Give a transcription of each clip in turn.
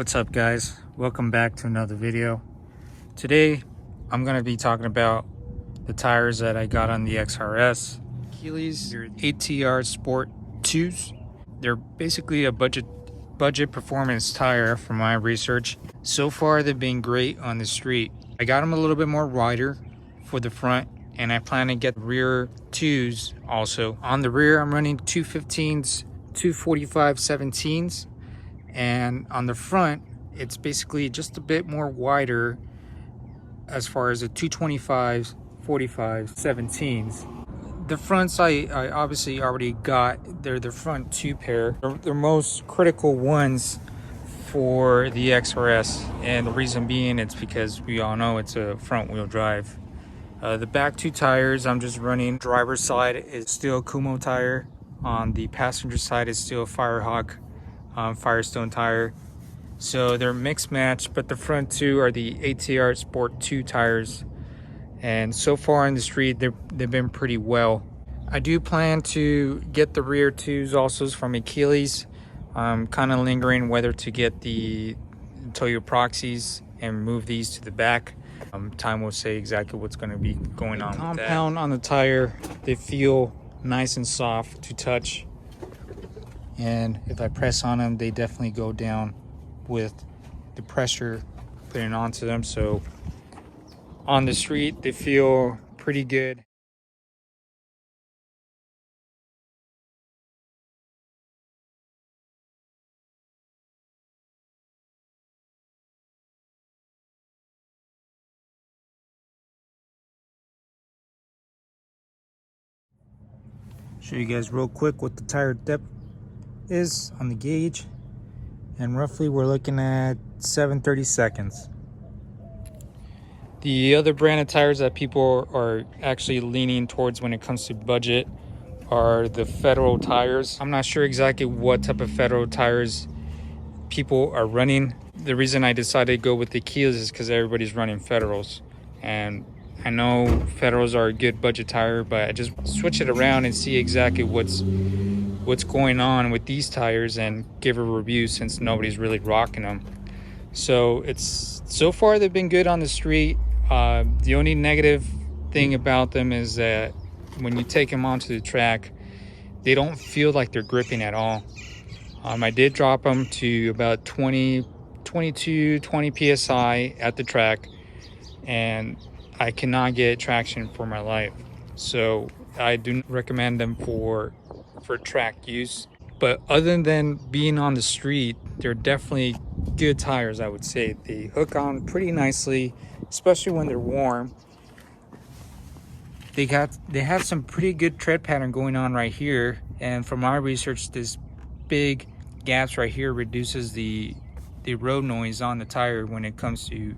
What's up, guys? Welcome back to another video. Today I'm going to be talking about the tires that I got on the XRS Achilles ATR Sport 2s. They're basically a budget performance tire from my research. So far they've been great on the street. I got them a little bit more wider for the front, and I plan to get rear 2s also. On the rear I'm running 215s, 245 17s. And on the front, it's basically just a bit more wider as far as the 225s, 45s, 17s. The fronts I obviously already got. They're the front two pair. They're the most critical ones for the XRS. And the reason being, it's because we all know it's a front wheel drive. The back two tires, I'm just running. Driver's side is still Kumo tire. On the passenger side is still Firehawk Firestone tire. So they're mixed match, but the front two are the ATR Sport 2 tires, and so far in the street they've been pretty well. I do plan to get the rear 2s also from Achilles. I'm kind of lingering whether to get the Toyo Proxies and move these to the back. Time will say exactly what's going to be going on with that. Compound on the tire, they feel nice and soft to touch. And if I press on them, they definitely go down with the pressure putting onto them. So on the street, they feel pretty good. Show you guys real quick what the tire depth is on the gauge, and roughly we're looking at 7/32. The other brand of tires that people are actually leaning towards when it comes to budget are the Federal tires. I'm not sure exactly what type of Federal tires people are running. The reason I decided to go with the Achilles is because everybody's running Federals, and I know Federals are a good budget tire, but I just switch it around and see exactly what's going on with these tires and give a review, since nobody's really rocking them. So so far they've been good on the street. The only negative thing about them is that when you take them onto the track, they don't feel like they're gripping at all. I did drop them to about 20 psi at the track, and I cannot get traction for my life. So I do not recommend them for track use. But other than being on the street, they're definitely good tires, I would say. They hook on pretty nicely, especially when they're warm. They have some pretty good tread pattern going on right here, and from my research, this big gaps right here reduces the road noise on the tire when it comes to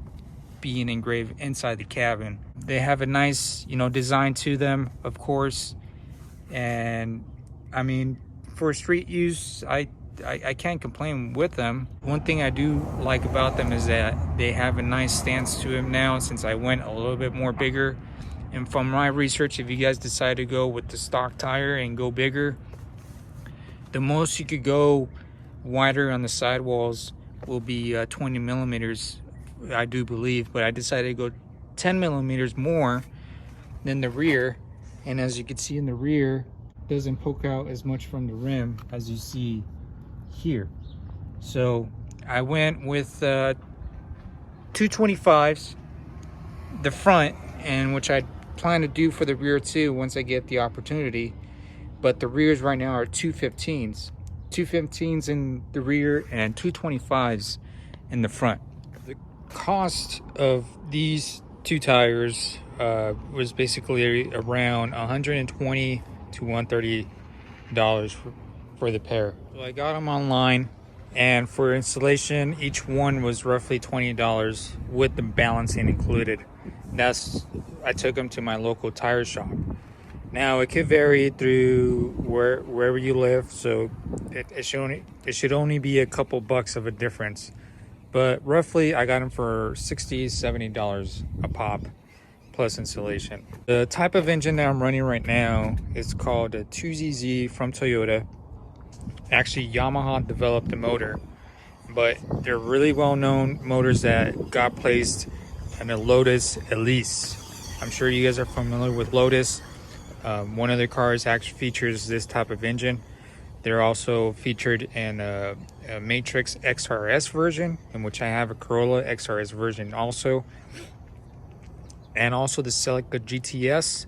being engraved inside the cabin. They have a nice, design to them, of course, and I mean, for street use, I can't complain with them. One thing I do like about them is that they have a nice stance to them now, since I went a little bit more bigger. And from my research, if you guys decide to go with the stock tire and go bigger, the most you could go wider on the sidewalls will be 20 millimeters, I do believe. But I decided to go 10 millimeters more than the rear, and as you can see in the rear, doesn't poke out as much from the rim as you see here. So I went with 225s the front, and which I plan to do for the rear too once I get the opportunity. But the rears right now are 215s in the rear and 225s in the front. The cost of these two tires was basically around $120 to $130 for the pair. So I got them online, and for installation each one was roughly $20 with the balancing included. I took them to my local tire shop. Now it could vary through wherever you live, so it should only be a couple bucks of a difference, but roughly I got them for $60-70 a pop plus installation. The type of engine that I'm running right now is called a 2ZZ from Toyota. Actually, Yamaha developed the motor, but they're really well-known motors that got placed in a Lotus Elise. I'm sure you guys are familiar with Lotus. One of their cars actually features this type of engine. They're also featured in a Matrix XRS version, in which I have a Corolla XRS version also, and also the Celica GTS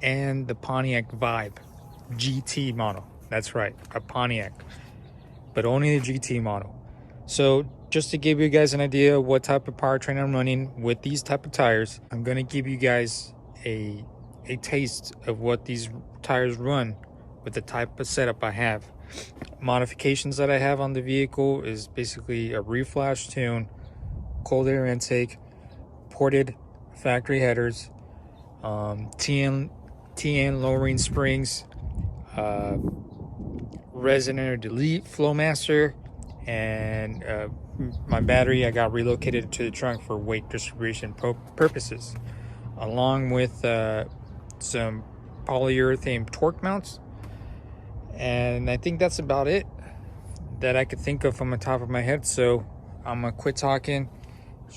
and the Pontiac Vibe GT model. That's right, a Pontiac, but only the GT model. So just to give you guys an idea of what type of powertrain I'm running with these type of tires, I'm going to give you guys a taste of what these tires run with the type of setup I have. Modifications that I have on the vehicle is basically a reflash tune, cold air intake, ported factory headers, Tein lowering springs, Resonator delete, Flowmaster, and my battery I got relocated to the trunk for weight distribution purposes, along with some polyurethane torque mounts. And I think that's about it that I could think of from the top of my head. So I'm gonna quit talking,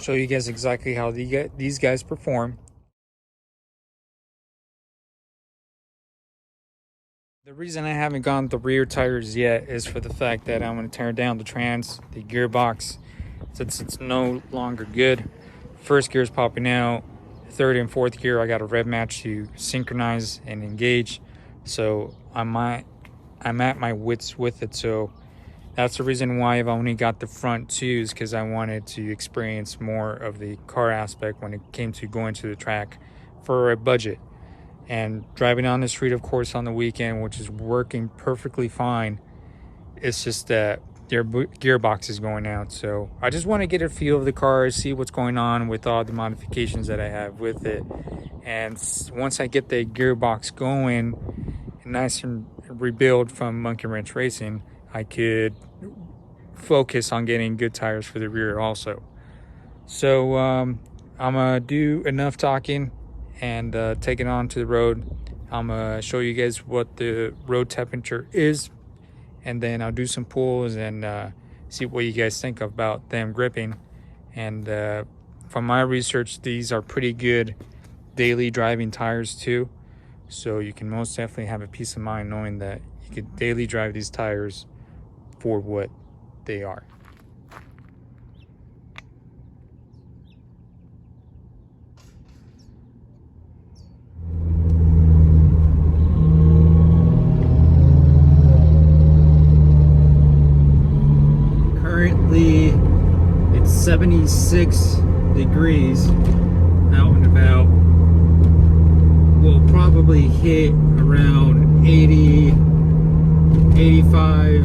show you guys exactly how these guys perform. The reason I haven't gone the rear tires yet is for the fact that I'm going to tear down the the gearbox, since it's no longer good. First gear is popping out. Third and fourth gear, I got a rev match to synchronize and engage. So I'm at my wits with it. So that's the reason why I've only got the front twos, because I wanted to experience more of the car aspect when it came to going to the track for a budget. And driving on the street, of course, on the weekend, which is working perfectly fine. It's just that their gearbox is going out. So I just want to get a feel of the car, see what's going on with all the modifications that I have with it. And once I get the gearbox going and nice and rebuild from Monkey Wrench Racing, I could focus on getting good tires for the rear also. So I'm gonna do enough talking and take it on to the road. I'm gonna show you guys what the road temperature is, and then I'll do some pulls and see what you guys think about them gripping. And from my research, these are pretty good daily driving tires too, so you can most definitely have a peace of mind knowing that you could daily drive these tires for what they are. Currently it's 76 degrees out and about. We'll probably hit around 80, 85,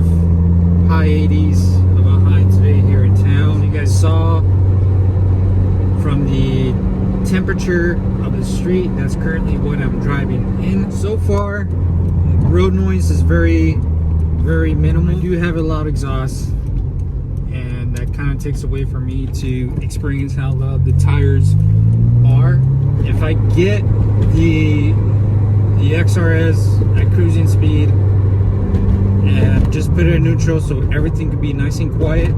high 80s of a high today here in town. You guys saw from the temperature of the street, that's currently what I'm driving in. So far, road noise is very minimal. I do have a loud exhaust, and that kind of takes away from me to experience how loud the tires are. If I get the XRS at cruising speed and just put it in neutral so everything can be nice and quiet,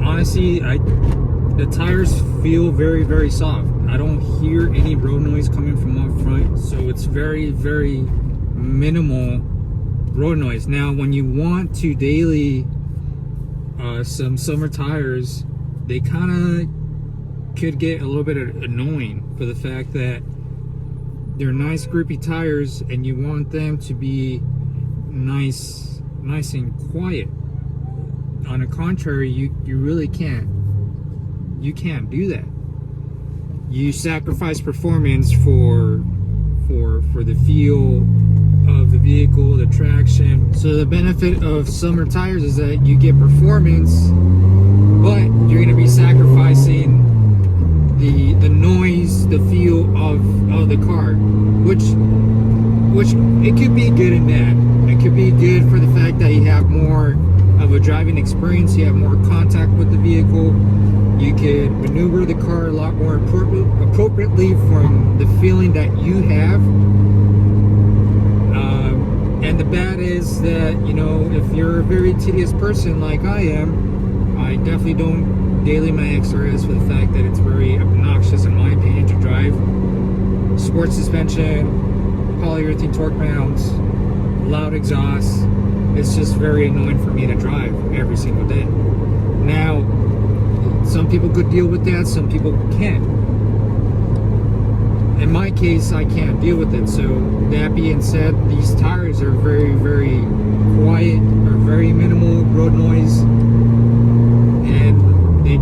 honestly, the tires feel very soft. I don't hear any road noise coming from up front, so it's very minimal road noise. Now when you want to daily some summer tires, they kind of could get a little bit annoying for the fact that they're nice grippy tires and you want them to be nice and quiet. On the contrary, you really can't do that. You sacrifice performance for the feel of the vehicle, the traction. So the benefit of summer tires is that you get performance, but you're going to be sacrificing the noise, the feel of the car, which it could be good in that. It could be good for the fact that you have more of a driving experience, you have more contact with the vehicle, you could maneuver the car a lot more appropriately from the feeling that you have. And the bad is that, you know, if you're a very tedious person like I am, I definitely don't daily my XRS for the fact that it's very obnoxious in my opinion to drive. Sport suspension, polyurethane torque mounts, loud exhaust. It's just very annoying for me to drive every single day. Now, some people could deal with that, some people can't. In my case, I can't deal with it. So that being said, these tires are very, very quiet, are very minimal road noise, and they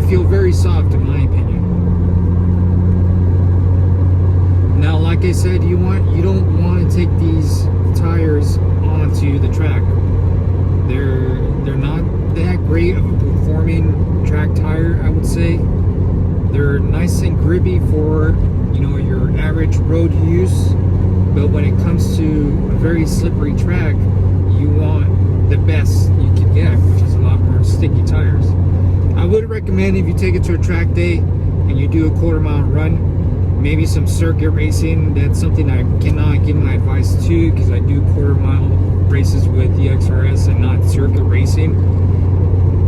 feel very soft in my opinion. Now, like I said, you don't want to take these tires onto the track. They're not that great of a performing track tire, I would say. They're nice and grippy for, you know, your average road use, but when it comes to a very slippery track, you want the best you can get, which is a lot more sticky tires. I would recommend, if you take it to a track day and you do a quarter-mile run, maybe some circuit racing. That's something I cannot give my advice to, because I do quarter-mile races with the XRS and not circuit racing.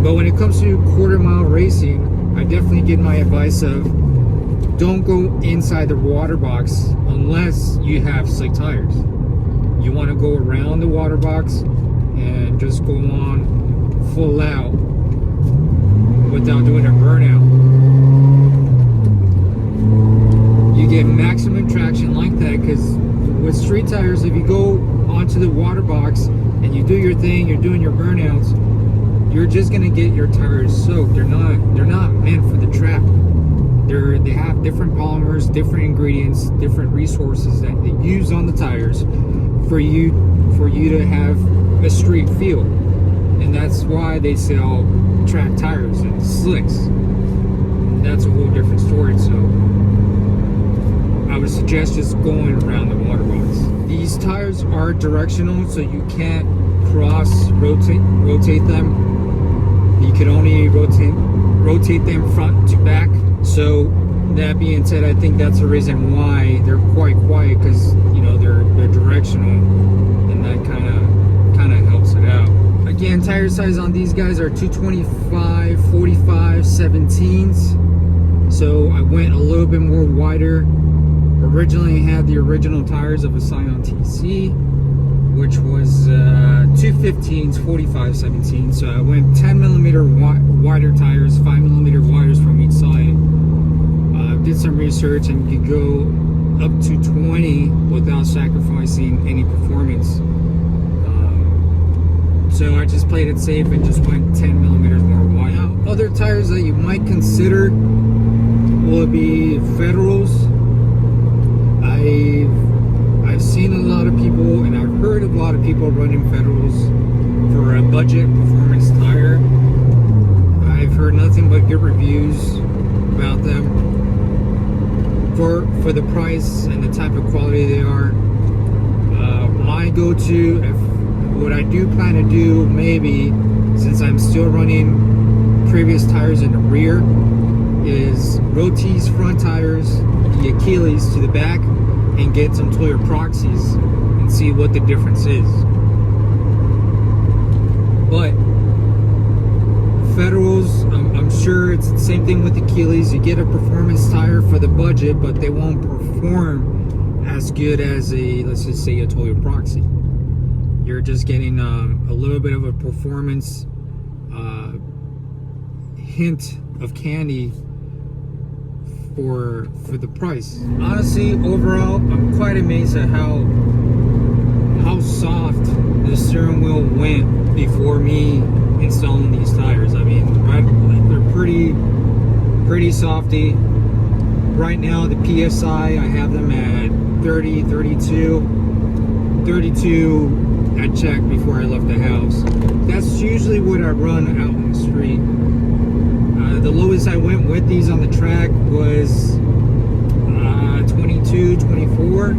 But when it comes to quarter-mile racing, I definitely give my advice of don't go inside the water box unless you have slick tires. You want to go around the water box and just go on full out without doing a burnout. You get maximum traction like that, because with street tires, if you go onto the water box and you do your thing, you're doing your burnouts, you're just gonna get your tires soaked. They're not meant for the track. They have different polymers, different ingredients, different resources that they use on the tires for you to have a street feel. And that's why they sell track tires and slicks. That's a whole different story. So I would suggest just going around the water box. These tires are directional, so you can't rotate them. You can only rotate them front to back. So that being said, I think that's the reason why they're quite quiet, because you know they're directional, and that kind of helps it out. Again, tire size on these guys are 225, 45, 17s. So I went a little bit more wider. Originally I had the original tires of a Scion TC, which was 215s, 45, 17. So I went 10 millimeter wider tires, 5 millimeter widers from each side. Did some research, and you could go up to 20 without sacrificing any performance. So I just played it safe and just went 10 millimeters more wide. Now, other tires that you might consider will be Federals. I've seen a lot of people, and I've heard of a lot of people running Federals for a budget performance tire. I've heard nothing but good reviews about them for the price and the type of quality they are. My go-to, what I do plan to do, maybe, since I'm still running previous tires in the rear, is rotate front tires, the Achilles to the back, and get some Toyota proxies and see what the difference is. But Federals, I'm sure it's the same thing with Achilles. You get a performance tire for the budget, but they won't perform as good as let's just say a Toyota proxy. You're just getting a little bit of a performance hint of candy for the price. Honestly, overall, I'm quite amazed at how soft the steering wheel went before me installing these tires. I mean, they're pretty softy. Right now, the PSI, I have them at 30, 32. 32 I checked before I left the house. That's usually what I run out on the street. The lowest I went with these on the track was 22, 24.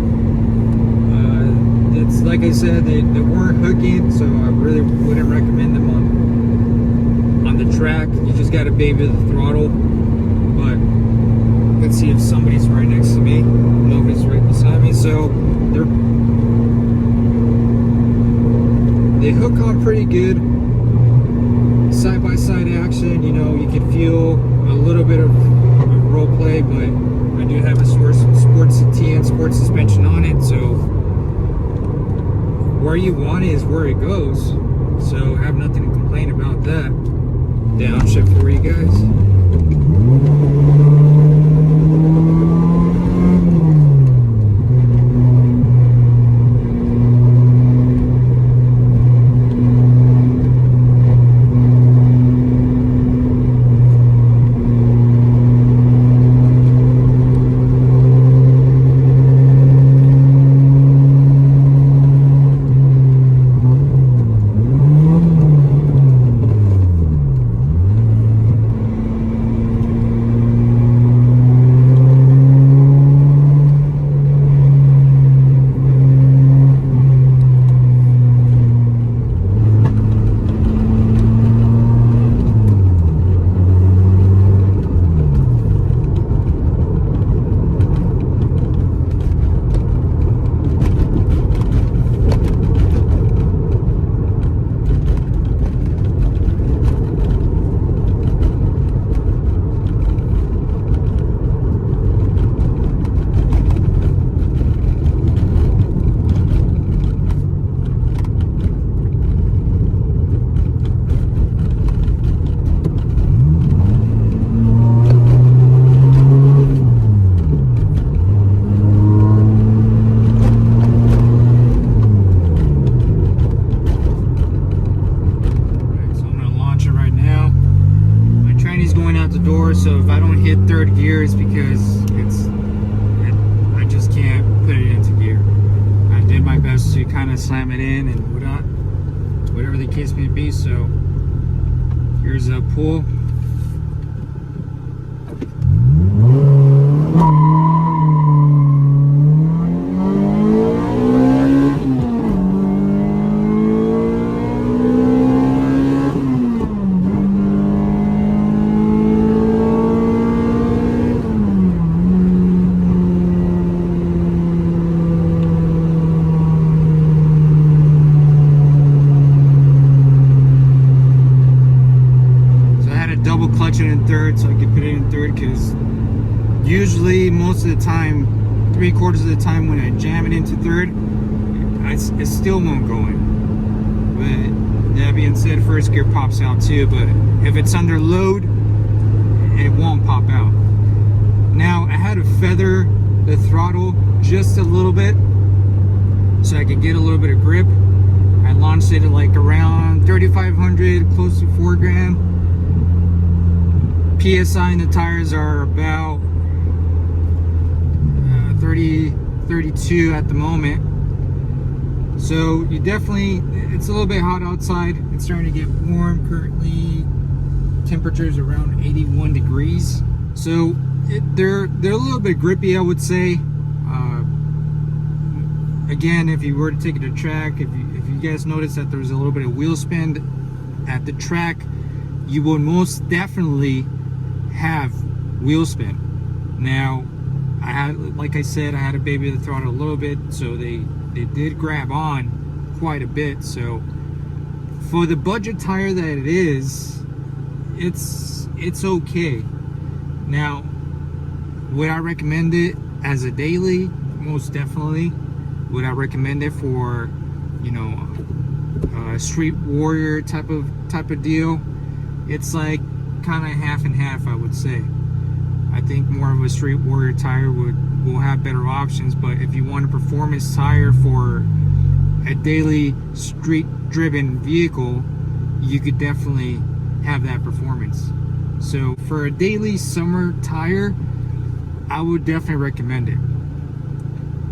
It's like I said, they weren't hooking, so I really wouldn't recommend them on the track. You just got to baby the throttle. But let's see if somebody's right next to me. Nobody's right beside me, so they hook on pretty good. could feel a little bit of roll play, but I do have a Tein sports suspension on it, so where you want it is where it goes. So I have nothing to complain about that. Downshift for you guys. So if I don't hit third gear, it's because I just can't put it into gear. I did my best to kind of slam it in and whatever the case may be. So here's a pull. In third, so I could put it in third, because usually most of the time, 3/4 of the time when I jam it into third, it still won't go in. But that being said, first gear pops out too, but if it's under load, it won't pop out. Now I had to feather the throttle just a little bit so I could get a little bit of grip. I launched it at like around 3,500, close to 4 grand. PSI in the tires are about 32 at the moment. So you definitely, it's a little bit hot outside. It's starting to get warm. Currently temperatures around 81 degrees. So they're a little bit grippy, I would say. Again, if you were to take it to track, if you guys notice that there's a little bit of wheel spin at the track, you will most definitely have wheel spin. Now, I had, like I said, I had to baby the throttle a little bit, so they did grab on quite a bit. So for the budget tire that it is, it's okay. Now, would I recommend it as a daily? Most definitely. Would I recommend it for, you know, a street warrior type of deal? It's like kind of half and half, I would say. I think more of a street warrior tire will have better options, but if you want a performance tire for a daily street driven vehicle, you could definitely have that performance. So for a daily summer tire, I would definitely recommend it.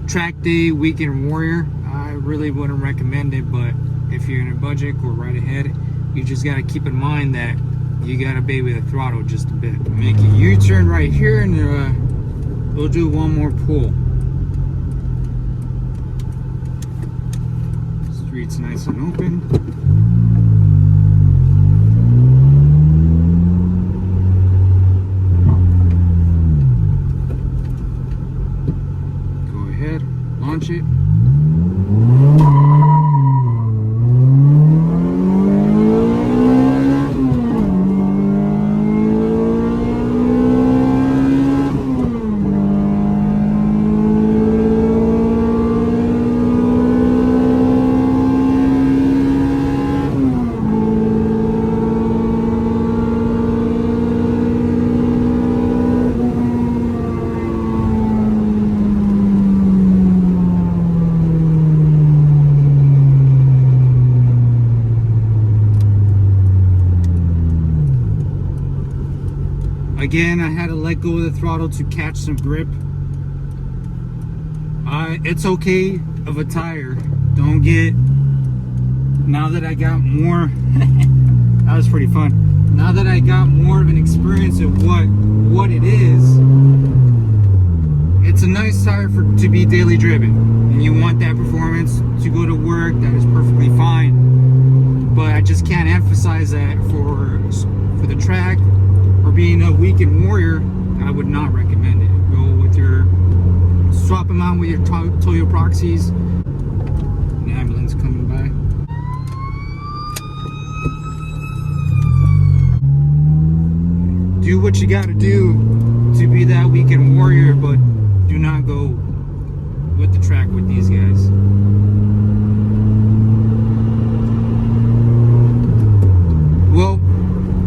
Track day, weekend warrior, I really wouldn't recommend it, but if you're in a budget, go right ahead. You just got to keep in mind that you gotta baby the throttle just a bit. Make a U-turn right here, and we'll do one more pull. Street's nice and open. Go ahead, launch it. Again, I had to let go of the throttle to catch some grip. It's okay of a tire. Don't get, now that I got more, that was pretty fun. Now that I got more of an experience of what it is, it's a nice tire to be daily driven. And you want that performance to go to work, that is perfectly fine. But I just can't emphasize that for the track or being a weekend warrior. I would not recommend it. Go with your, swap them out with your Toyo Proxies. An ambulance coming by. Do what you gotta do to be that weekend warrior, but do not go with the track with these guys. Well,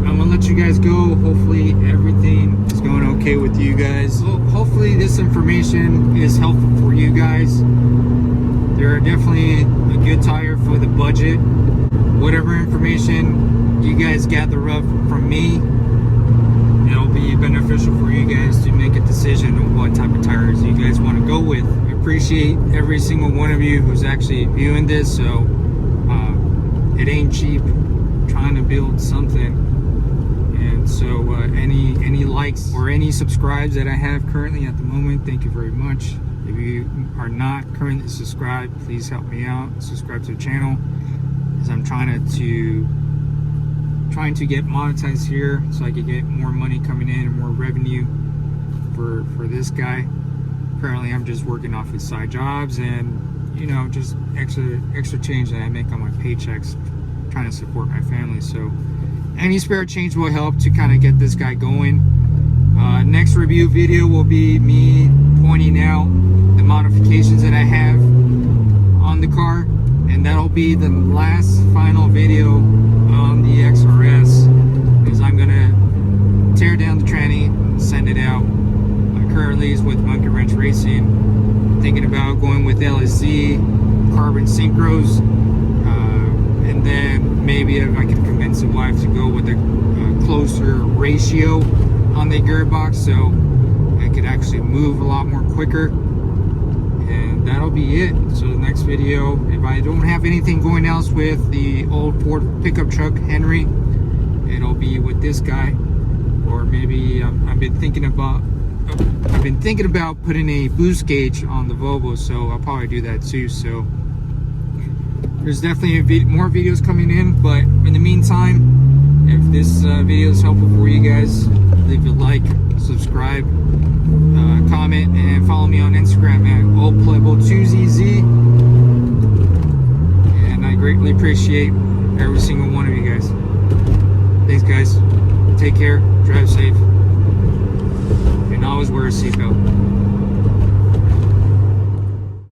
I'm gonna let you guys go. Hopefully everything is going okay with you guys. Well, hopefully this information is helpful for you guys. They're definitely a good tire for the budget. Whatever information you guys gather up from me, it'll be beneficial for you guys to make a decision on what type of tires you guys want to go with. I appreciate every single one of you who's actually viewing this, so it ain't cheap trying to build something. And so any likes or any subscribes that I have currently at the moment, thank you very much. If you are not currently subscribed, please help me out. Subscribe to the channel, as I'm trying to get monetized here so I can get more money coming in and more revenue for this guy. Currently I'm just working off his side jobs and, you know, just extra change that I make on my paychecks, trying to support my family. So any spare change will help to kind of get this guy going. Next review video will be me pointing out the modifications that I have on the car, and that'll be the last final video on the XRS, because I'm gonna tear down the tranny and send it out. Currently is with Monkey Wrench Racing, thinking about going with LSZ carbon synchros, and then maybe if I can convince the wife to go with a closer ratio on the gearbox, so I could actually move a lot more quicker. And that'll be it. So the next video, if I don't have anything going else with the old Ford pickup truck Henry, it'll be with this guy. Or maybe I've been thinking about putting a boost gauge on the Volvo, so I'll probably do that too. So there's definitely more videos coming in, but in the meantime, if this video is helpful for you guys, leave a like, subscribe, comment, and follow me on Instagram at oldplebo2zz. And I greatly appreciate every single one of you guys. Thanks, guys. Take care, drive safe, and always wear a seatbelt.